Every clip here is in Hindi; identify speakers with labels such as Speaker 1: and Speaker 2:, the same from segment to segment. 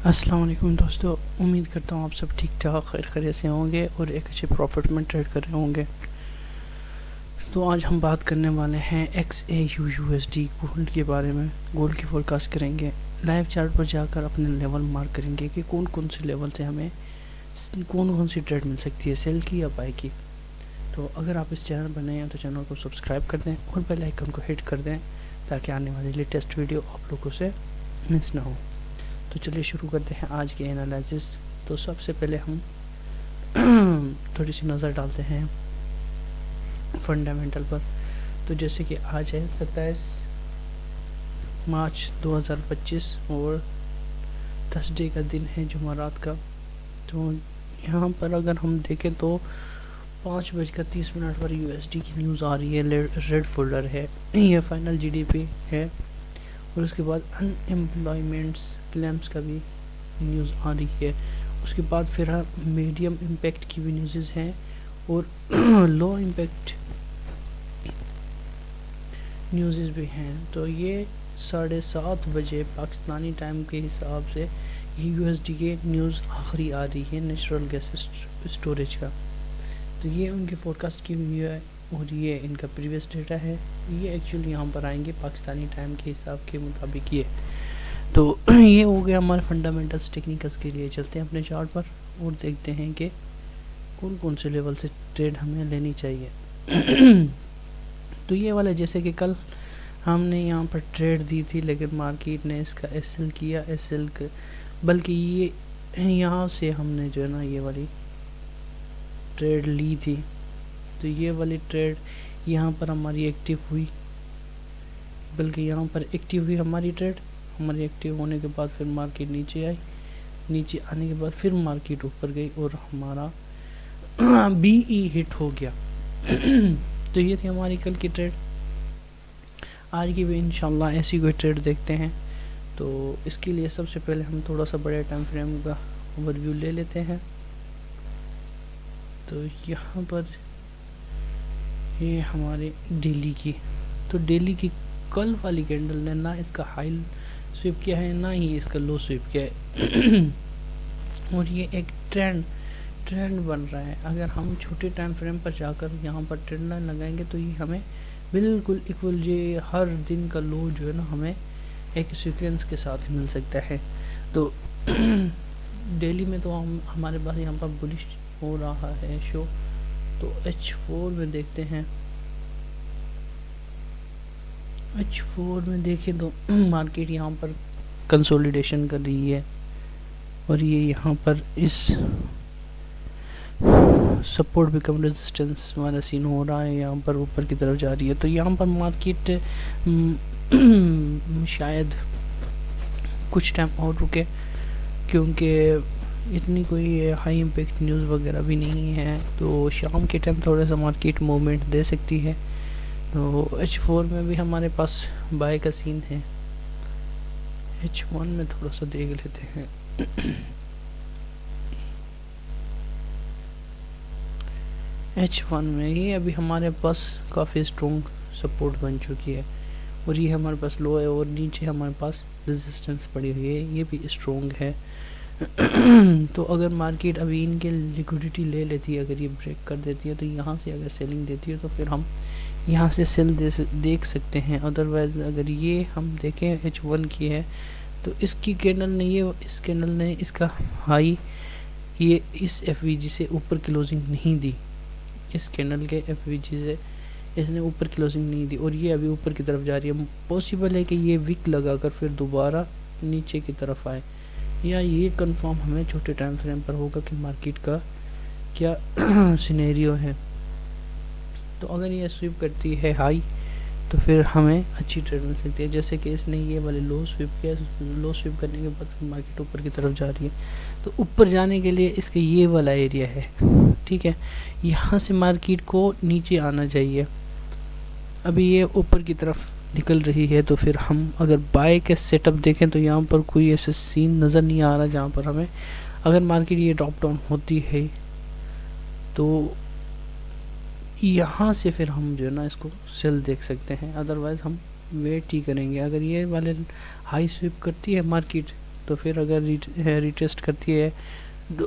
Speaker 1: अस्सलाम वालेकुम दोस्तों, उम्मीद करता हूँ आप सब ठीक ठाक खैर खैरियत से होंगे और एक अच्छे प्रॉफिट में ट्रेड कर रहे होंगे। तो आज हम बात करने वाले हैं XAUUSD गोल्ड के बारे में। गोल्ड की फोरकास्ट करेंगे, लाइव चार्ट पर जाकर अपने लेवल मार्क करेंगे कि कौन कौन से लेवल से हमें कौन कौन सी ट्रेड मिल सकती है, सेल की या बाय की। तो अगर आप इस चैनल पर नए हैं तो चैनल को सब्सक्राइब कर दें और बेल आइकन को हिट कर दें ताकि आने वाली लेटेस्ट वीडियो आप लोगों से मिस ना हो। तो चलिए शुरू करते हैं आज के एनालिसिस। तो सबसे पहले हम थोड़ी सी नज़र डालते हैं फंडामेंटल पर। तो जैसे कि आज है 27 मार्च 2025 और थर्सडे का दिन है, जुमेरात का। तो यहाँ पर अगर हम देखें तो 5:30 पर USD की न्यूज़ आ रही है, रेड फोल्डर है, ये फाइनल GDP है और उसके बाद अनएम्प्लॉयमेंट्स क्लेम्स का भी न्यूज़ आ रही है। उसके बाद फिर मीडियम इम्पैक्ट की भी न्यूज़ हैं और लो इम्पैक्ट न्यूज़ भी हैं। तो ये 7:30 बजे पाकिस्तानी टाइम के हिसाब से ये USD के न्यूज़ आखिरी आ रही है नेचुरल गैस स्टोरेज का। तो ये उनकी फोरकास्ट की हुई है और ये इनका प्रीवियस डेटा है। ये एक्चुअली यहाँ पर आएंगे पाकिस्तानी टाइम के हिसाब के मुताबिक ये। तो ये हो गया हमारे फंडामेंटल्स। टेक्निकल्स के लिए चलते हैं अपने चार्ट पर और देखते हैं कि कौन कौन से लेवल से ट्रेड हमें लेनी चाहिए। तो ये वाला जैसे कि कल हमने यहाँ पर ट्रेड दी थी लेकिन मार्केट ने इसका SL किया, बल्कि ये यहाँ से हमने जो है ना ये वाली ट्रेड ली थी। तो ये वाली ट्रेड यहाँ पर हमारी एक्टिव हुई, बल्कि यहाँ पर एक्टिव हुई हमारी ट्रेड। हमारी एक्टिव होने के बाद फिर मार्केट नीचे आई, नीचे आने के बाद फिर मार्केट ऊपर गई और हमारा BE हिट हो गया। तो ये थी हमारी कल की ट्रेड। आज की भी इंशाल्लाह ऐसी कोई ट्रेड देखते हैं। तो इसके लिए सबसे पहले हम थोड़ा सा बड़े टाइम फ्रेम का ओवरव्यू ले लेते हैं। तो यहाँ पर ये हमारे डेली की, तो डेली की कल वाली कैंडल ने ना इसका हाई स्वीप किया है ना ही इसका लो स्वीप किया है। और ये एक ट्रेंड बन रहा है। अगर हम छोटे टाइम फ्रेम पर जाकर यहाँ पर ट्रेंड लाइन लगाएंगे तो ये हमें बिल्कुल इक्वल ये हर दिन का लो जो है ना हमें एक सीक्वेंस के साथ मिल सकता है। तो डेली में तो हमारे पास यहाँ पर बुलिश हो रहा है शो। तो H4 में देखते हैं। H4 में देखें तो मार्केट यहाँ पर कंसोलिडेशन कर रही है और ये यहाँ पर इस सपोर्ट बिकम रेजिस्टेंस वाला सीन हो रहा है, यहाँ पर ऊपर की तरफ जा रही है। तो यहाँ पर मार्केट शायद कुछ टाइम और रुके क्योंकि इतनी कोई हाई इम्पैक्ट न्यूज़ वगैरह भी नहीं है। तो शाम के टाइम थोड़ा सा मार्केट मूवमेंट दे सकती है। तो H4 में भी हमारे पास बाय का सीन है। H1 में थोड़ा सा देख लेते हैं। H1 में ये अभी हमारे पास काफ़ी स्ट्रॉन्ग सपोर्ट बन चुकी है और ये हमारे पास लो है और नीचे हमारे पास रेजिस्टेंस पड़ी हुई है, ये भी स्ट्रॉन्ग है। तो अगर मार्केट अभी इनके लिक्विडिटी ले लेती है, अगर ये ब्रेक कर देती है तो यहाँ से अगर सेलिंग देती है तो फिर हम यहाँ से सेल देख सकते हैं। अदरवाइज अगर ये हम देखें H1 की है तो इसकी कैंडल ने इस कैंडल ने इसका हाई ये इस FVG से ऊपर क्लोजिंग नहीं दी। इस कैंडल के FVG से इसने ऊपर क्लोजिंग नहीं दी और ये अभी ऊपर की तरफ जा रही है। पॉसिबल है कि ये विक लगाकर फिर दोबारा नीचे की तरफ आए, या ये कंफर्म हमें छोटे टाइम फ्रेम पर होगा कि मार्केट का क्या सिनेरियो है। तो अगर ये स्वीप करती है हाई तो फिर हमें अच्छी ट्रेड मिल सकती है। जैसे कि इसने ये वाले लो स्वीप किया, लो स्वीप करने के बाद फिर मार्केट ऊपर की तरफ जा रही है। तो ऊपर जाने के लिए इसका ये वाला एरिया है, ठीक है। यहाँ से मार्केट को नीचे आना चाहिए। अभी ये ऊपर की तरफ निकल रही है तो फिर हम अगर बाय के सेटअप देखें तो यहाँ पर कोई ऐसा सीन नज़र नहीं आ रहा जहाँ पर हमें, अगर मार्केट ये ड्रॉप डाउन होती है तो यहाँ से फिर हम जो है ना इसको सेल देख सकते हैं। अदरवाइज़ हम वेट ही करेंगे। अगर ये वाले हाई स्वीप करती है मार्केट तो फिर अगर रिटेस्ट करती है तो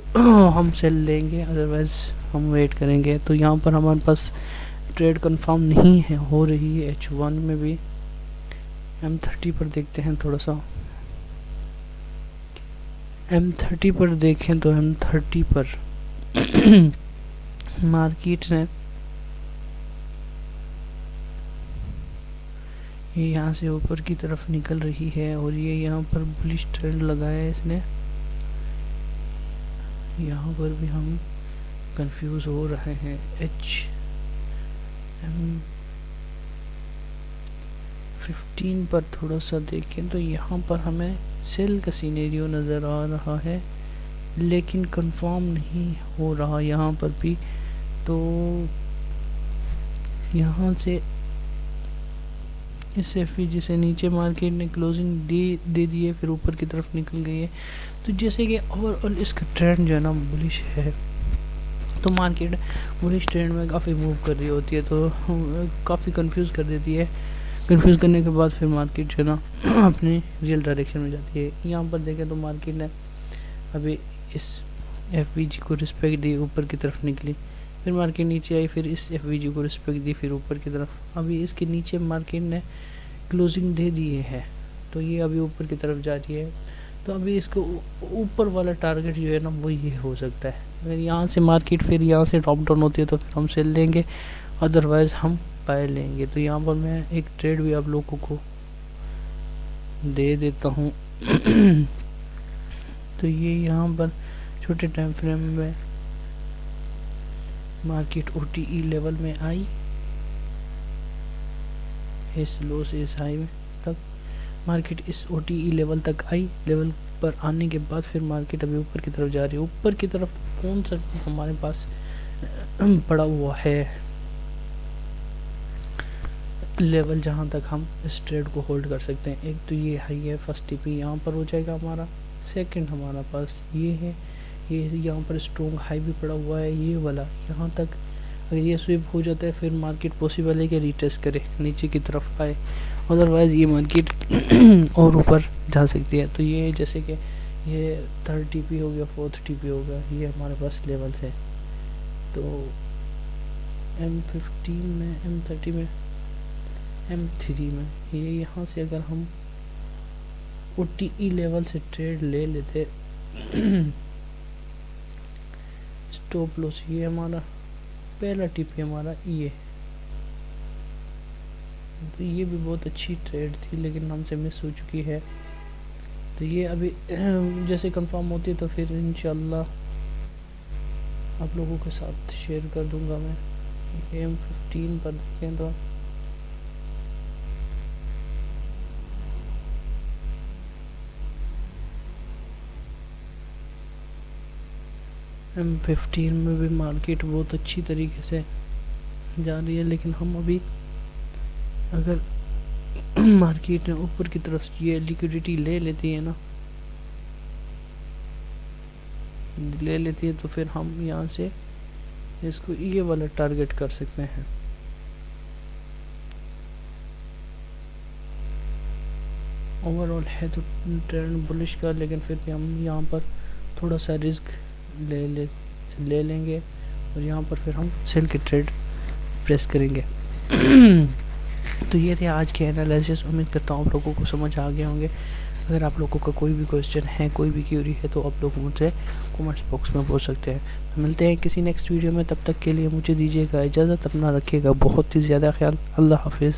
Speaker 1: हम सेल लेंगे, अदरवाइज़ हम वेट करेंगे। तो यहाँ पर हमारे पास ट्रेड कंफर्म नहीं है, हो रही है H1 में भी। M30 पर देखते हैं थोड़ा सा। M30 पर देखें तो M30 पर मार्केट ने ये यहाँ से ऊपर की तरफ निकल रही है और ये यहाँ पर बुलिश ट्रेंड लगाया है इसने। यहाँ पर भी हम कंफ्यूज हो रहे हैं। M15 पर थोड़ा सा देखें तो यहाँ पर हमें सेल का सीनेरियो नज़र आ रहा है, लेकिन कंफर्म नहीं हो रहा यहाँ पर भी। तो यहाँ से इस एफवीजी से नीचे मार्केट ने क्लोजिंग दे दी है, फिर ऊपर की तरफ निकल गई है। तो जैसे कि ओवरऑल इसका ट्रेंड जो है ना बुलिश है, तो मार्केट बुलिश ट्रेंड में काफ़ी मूव कर रही होती है, तो काफ़ी कंफ्यूज कर देती है। कंफ्यूज करने के बाद फिर मार्केट जो है ना अपनी रियल डायरेक्शन में जाती है। यहाँ पर देखें तो मार्केट ने अभी इस एफवीजी को रिस्पेक्ट दी, ऊपर की तरफ निकली, फिर मार्केट नीचे आई, फिर इस एफवीजी को रिस्पेक्ट दी, फिर ऊपर की तरफ। अभी इसके नीचे मार्केट ने क्लोजिंग दे दी है, तो ये अभी ऊपर की तरफ जा रही है। तो अभी इसको ऊपर वाला टारगेट जो है ना वो ये हो सकता है। अगर यहाँ से मार्केट फिर यहाँ से टॉप डाउन होती है तो फिर हम सेल लेंगे, अदरवाइज़ हम बाय लेंगे। तो यहाँ पर मैं एक ट्रेड भी आप लोगों को दे देता हूँ। तो ये यहाँ पर छोटे टाइम फ्रेम में मार्केट OTE लेवल में आई, इस लो से इस हाई में तक मार्केट इस OTE लेवल तक आई। लेवल पर आने के बाद फिर मार्केट अभी ऊपर की तरफ जा रही है। ऊपर की तरफ कौन सा हमारे पास पड़ा हुआ है लेवल जहां तक हम इस ट्रेड को होल्ड कर सकते हैं? एक तो ये हाई है, फर्स्ट टीपी यहाँ पर हो जाएगा हमारा। सेकंड हमारा पास ये है, ये यहाँ पर स्ट्रॉन्ग हाई भी पड़ा हुआ है, ये वाला यहाँ तक। अगर ये स्विप हो जाता है फिर मार्केट पॉसिबल है कि रिटेस्ट करे, नीचे की तरफ आए, अदरवाइज़ ये मार्केट और ऊपर जा सकती है। तो ये जैसे कि ये थर्ड टीपी हो गया, फोर्थ टीपी हो गया, ये हमारे पास लेवल्स है। तो M15 में, M30 में, M3 में, ये यहाँ से अगर हम OTE लेवल से ट्रेड ले लेते स्टॉप लॉस ये हमारा पहला टिप हमारा ये, तो ये भी बहुत अच्छी ट्रेड थी लेकिन हमसे मिस हो चुकी है। तो ये अभी जैसे कंफर्म होती है तो फिर इंशाल्लाह आप लोगों के साथ शेयर कर दूंगा मैं। M15 पर देखें तो M15 में भी मार्केट बहुत अच्छी तरीके से जा रही है, लेकिन हम अभी अगर मार्केट ने ऊपर की तरफ ये लिक्विडिटी ले लेती है ना, ले लेती है तो फिर हम यहाँ से इसको ये वाला टारगेट कर सकते हैं। ओवरऑल है तो ट्रेंड बुलिश का, लेकिन फिर भी हम यहाँ पर थोड़ा सा रिस्क ले लेंगे और यहाँ पर फिर हम सेल की ट्रेड प्रेस करेंगे। तो ये थे आज के एनालिसिस। उम्मीद करता हूँ आप लोगों को समझ आ गए होंगे। अगर आप लोगों का कोई भी क्वेश्चन है, कोई भी क्यूरी है, तो आप लोग मुझसे कमेंट्स बॉक्स में पूछ सकते हैं। तो मिलते हैं किसी नेक्स्ट वीडियो में, तब तक के लिए मुझे दीजिएगा इजाज़त। अपना रखिएगा बहुत ही ज़्यादा ख्याल। अल्लाह हाफिज़।